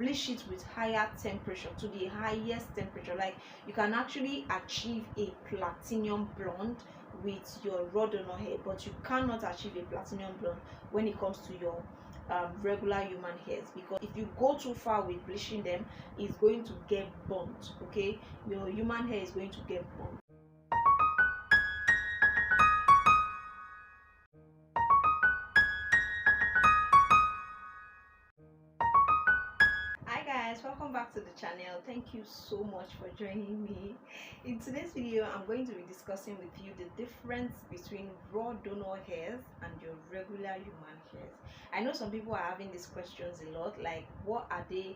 bleach it with higher temperature, to the highest temperature. Like, you can actually achieve a platinum blonde with your raw donor hair, but you cannot achieve a platinum blonde when it comes to your regular human hairs, because if you go too far with bleaching them, it's going to get burnt. Okay, your human hair is going to get burnt. Hi guys, welcome back to the channel. Thank you so much for joining me. In today's video, I'm going to be discussing with you the difference between raw donor hairs and your regular human hairs. I know some people are having these questions a lot, like what are the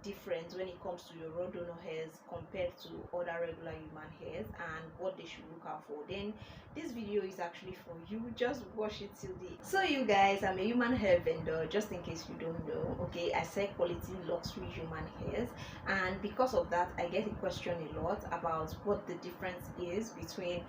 difference when it comes to your raw donor hairs compared to other regular human hairs, and what they should look out for. Then this video is actually for you. Just watch it till the end. So you guys, I'm a human hair vendor, just in case you don't know. Okay, I sell quality luxury human hairs, and because of that I get a question a lot about what the difference is between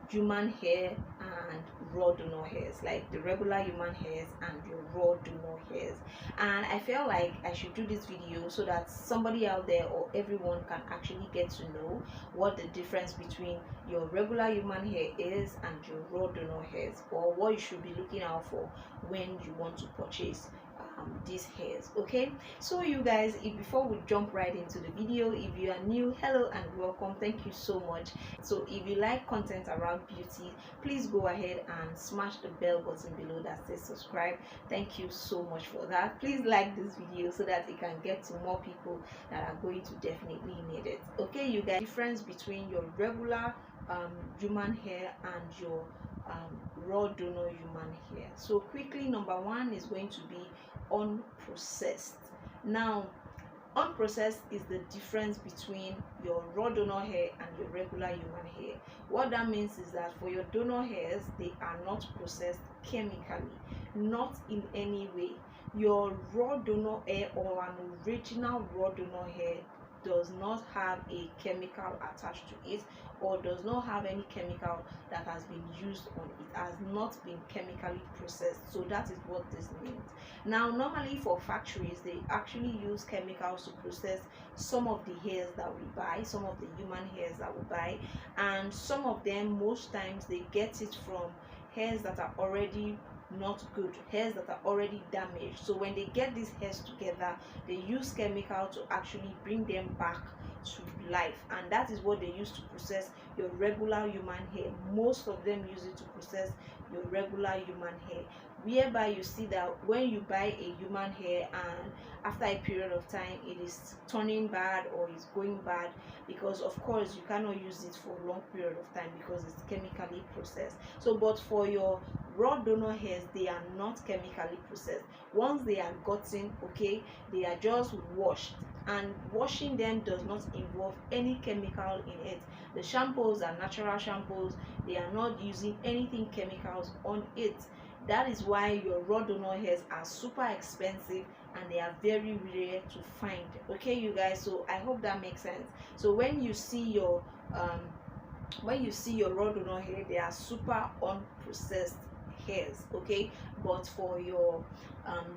human hair and raw donor hairs, like the regular human hairs and your raw donor hairs. And I feel like I should do this video so that somebody out there or everyone can actually get to know what the difference between your regular human hair is and your raw donor hairs, or what you should be looking out for when you want to purchase these hairs. Okay, so you guys, before we jump right into the video, if you are new, hello and welcome. Thank you so much. So if you like content around beauty, please go ahead and smash the bell button below that says subscribe. Thank you so much for that. Please like this video so that it can get to more people that are going to definitely need it. Okay you guys, difference between your regular human hair and your raw donor human hair. So quickly, number one is going to be unprocessed. Now, unprocessed is the difference between your raw donor hair and your regular human hair. What that means is that for your donor hairs, they are not processed chemically, not in any way. Your raw donor hair or an original raw donor hair does not have a chemical attached to it, or does not have any chemical that has been used on it, has not been chemically processed. So that is what this means. Now, normally for factories, they actually use chemicals to process some of the hairs that we buy, some of the human hairs that we buy, and some of them, most times, they get it from hairs that are already not good, hairs that are already damaged. So when they get these hairs together, they use chemical to actually bring them back to life, and that is what they use to process your regular human hair. Most of them use it to process your regular human hair, whereby you see that when you buy a human hair and after a period of time it is turning bad or is going bad, because of course you cannot use it for a long period of time because it's chemically processed. So but for your raw donor hairs, they are not chemically processed. Once they are gotten, okay, they are just washed, and washing them does not involve any chemical in it. The shampoos are natural shampoos. They are not using anything chemicals on it. That is why your raw donor hairs are super expensive and they are very rare to find. Okay you guys, so I hope that makes sense. So when you see your raw donor hair, they are super unprocessed hairs. Okay, but for your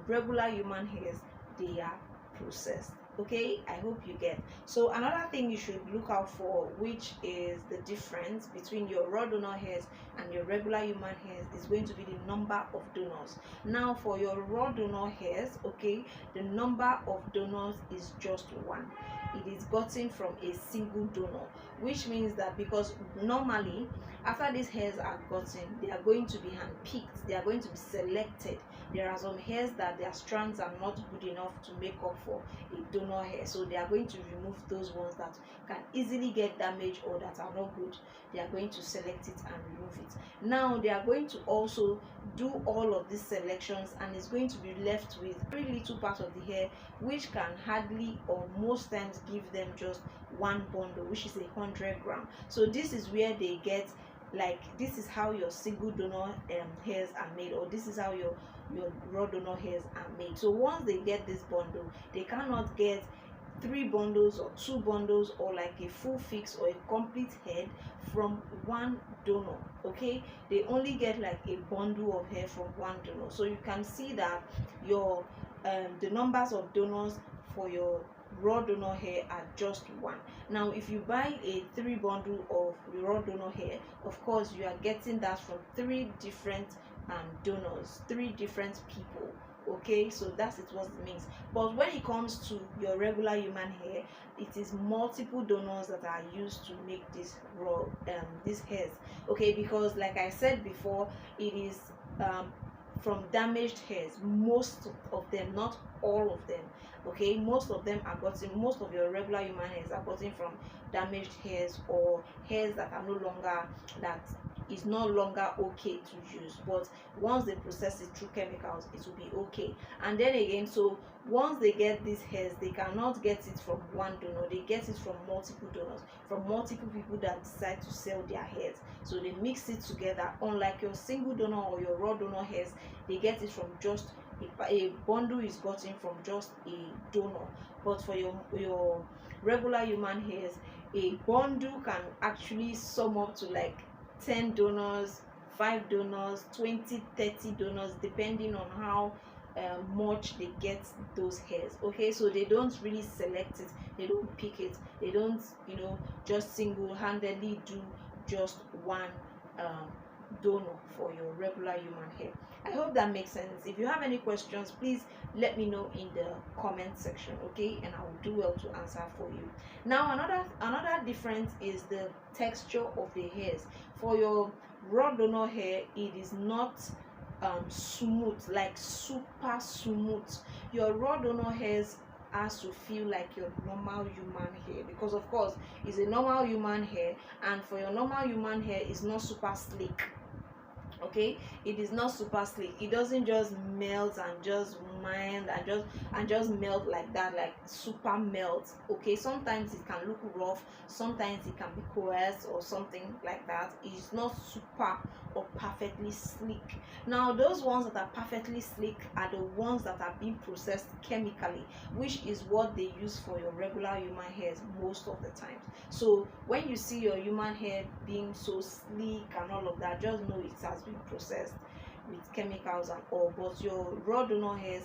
regular human hairs, they are processed. Okay, I hope you get. So another thing you should look out for, which is the difference between your raw donor hairs and your regular human hairs, is going to be the number of donors. Now for your raw donor hairs, okay, the number of donors is just one. It is gotten from a single donor, which means that, because normally after these hairs are gotten, they are going to be handpicked, they are going to be selected. There are some hairs that their strands are not good enough to make up for a donor hair, so they are going to remove those ones that can easily get damaged or that are not good. They are going to select it and remove it. Now they are going to also do all of these selections, and it's going to be left with very little part of the hair, which can hardly or most times give them just one bundle, which is 100 grams. So this is where they get, like, this is how your single donor hairs are made, or this is how your raw donor hairs are made. So once they get this bundle, they cannot get 3 bundles or 2 bundles, or like a full fix or a complete head from one donor. Okay, they only get like a bundle of hair from one donor. So you can see that your the numbers of donors for your raw donor hair are just one. Now if you buy a 3 bundle of raw donor hair, of course you are getting that from 3 different donors, 3 different people. Okay, so that's it, what it means. But when it comes to your regular human hair, it is multiple donors that are used to make this raw these hairs. Okay, because like I said before, it is from damaged hairs, most of them, not all of them. Okay, most of them are gotten, most of your regular human hairs are gotten from damaged hairs, or hairs that are no longer, that is no longer okay to use. But once they process it through chemicals, it will be okay. And then again, so once they get these hairs, they cannot get it from one donor, they get it from multiple donors, from multiple people that decide to sell their hairs. So they mix it together. Unlike your single donor or your raw donor hairs, they get it from just a bundle is gotten from just a donor. But for your regular human hairs, a bundle can actually sum up to like 10 donors, 5 donors, 20, 30 donors, depending on how much they get those hairs. Okay, so they don't really select it, they don't pick it, they don't, just single-handedly do just one donor for your regular human hair. I hope that makes sense. If you have any questions, please let me know in the comment section, okay, and I will do well to answer for you. Now another difference is the texture of the hairs. For your raw donor hair, it is not smooth, like super smooth. Your raw donor hairs has to feel like your normal human hair, because of course it's a normal human hair, and for your normal human hair, it's not super slick. Okay, it is not super slick. It doesn't just melt and just mind and just melt like that, like super melt. Okay, sometimes it can look rough, sometimes it can be coarse or something like that. It's not super or perfectly slick. Now those ones that are perfectly slick are the ones that are being processed chemically, which is what they use for your regular human hairs most of the time. So when you see your human hair being so sleek and all of that, just know it has been processed with chemicals and all. But your raw donor hairs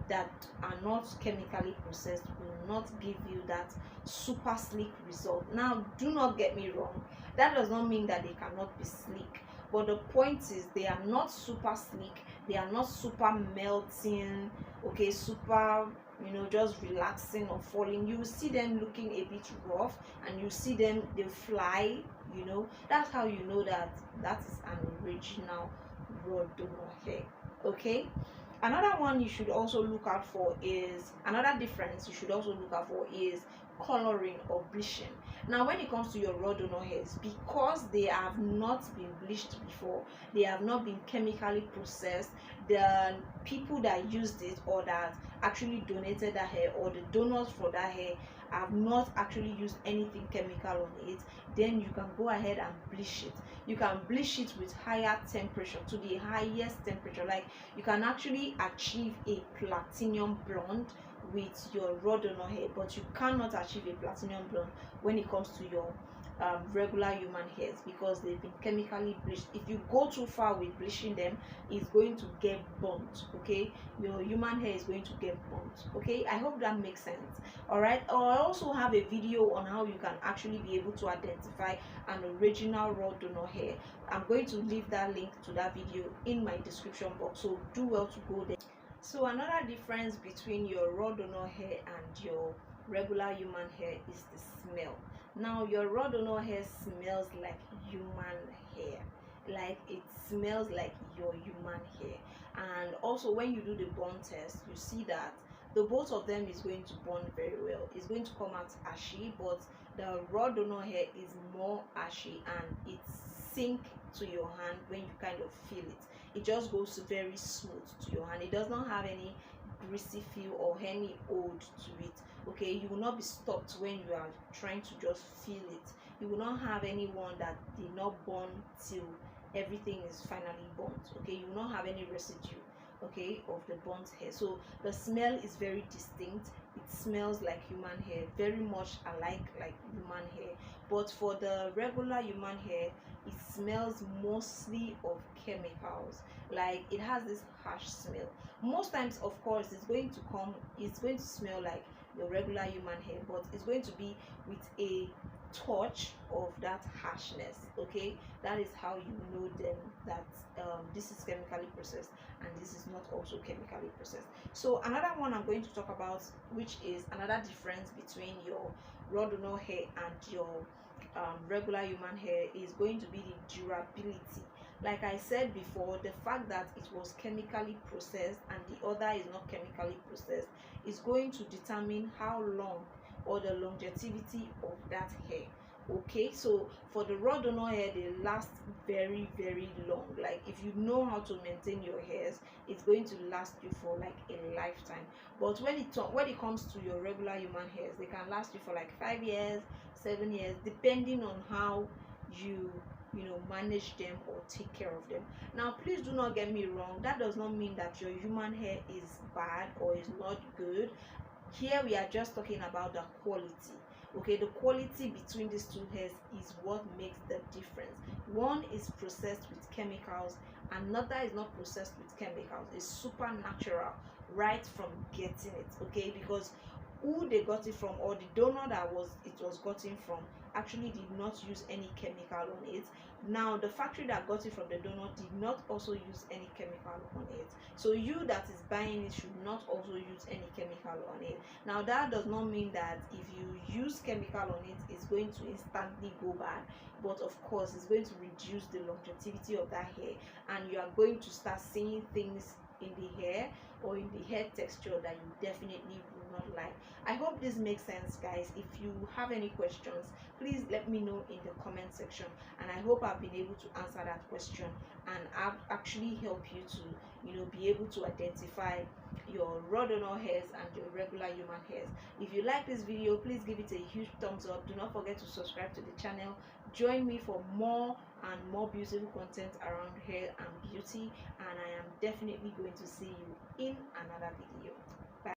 that are not chemically processed will not give you that super sleek result. Now do not get me wrong, that does not mean that they cannot be sleek, but the point is they are not super sleek, they are not super melting, okay, super, just relaxing or falling. You see them looking a bit rough, and you see them, they fly. That's how you know that that is an original raw donor hair. Okay, another one you should also look out for is, another difference you should also look out for is coloring or bleaching. Now when it comes to your raw donor hairs, because they have not been bleached before, they have not been chemically processed, the people that used it or that actually donated that hair, or the donors for that hair, have not actually used anything chemical on it, then you can go ahead and bleach it. You can bleach it with higher temperature, to the highest temperature. Like you can actually achieve a platinum blonde with your raw donor hair, but you cannot achieve a platinum blonde when it comes to your regular human hairs, because they've been chemically bleached. If you go too far with bleaching them, it's going to get burnt. Okay, your human hair is going to get burnt. Okay, I hope that makes sense. All right, I also have a video on how you can actually be able to identify an original raw donor hair. I'm going to leave that link to that video in my description box, so do well to go there. So another difference between your raw donor hair and your regular human hair is the smell. Now your raw donor hair smells like human hair, like it smells like your human hair. And also when you do the burn test, you see that the both of them is going to burn very well. It's going to come out ashy, but the raw donor hair is more ashy, and it sink to your hand when you kind of feel it. It just goes very smooth to your hand. It does not have any greasy feel or any old to it. Okay, you will not be stopped when you are trying to just feel it. You will not have anyone that did not burn till everything is finally burnt. Okay, you will not have any residue, okay, of the burnt hair. So the smell is very distinct, it smells like human hair, very much alike like human hair. But for the regular human hair, it smells mostly of chemicals. Like it has this harsh smell. Most times, of course, it's going to smell like your regular human hair, but it's going to be with a touch of that harshness. Okay, that is how you know them that this is chemically processed and this is not also chemically processed. So another one I'm going to talk about, which is another difference between your raw donor hair and your regular human hair, is going to be the durability. Like I said before, the fact that it was chemically processed and the other is not chemically processed is going to determine how long or the longevity of that hair. Okay, so for the raw donor hair, they last very long. Like if you know how to maintain your hairs, it's going to last you for like a lifetime. But when it comes to your regular human hairs, they can last you for like 5 years, 7 years, depending on how you manage them or take care of them. Now please do not get me wrong, that does not mean that your human hair is bad or is not good. Here we are just talking about the quality. Okay, the quality between these two hairs is what makes the difference. One is processed with chemicals, another is not processed with chemicals. It's supernatural right from getting it. Okay, because who they got it from, or the donor that was gotten from, actually did not use any chemical on it. Now the factory that got it from the donor did not also use any chemical on it, so you that is buying it should not also use any chemical on it. Now that does not mean that if you use chemical on it, it's going to instantly go bad, but of course it's going to reduce the longevity of that hair, and you are going to start seeing things in the hair or in the hair texture that you definitely will not like. I hope this makes sense, guys. If you have any questions, please let me know in the comment section, and I hope I've been able to answer that question and I've actually help you to be able to identify your raw donor hairs and your regular human hairs. If you like this video, please give it a huge thumbs up. Do not forget to subscribe to the channel. Join me for more and more beautiful content around hair and beauty, and I am definitely going to see you in another video.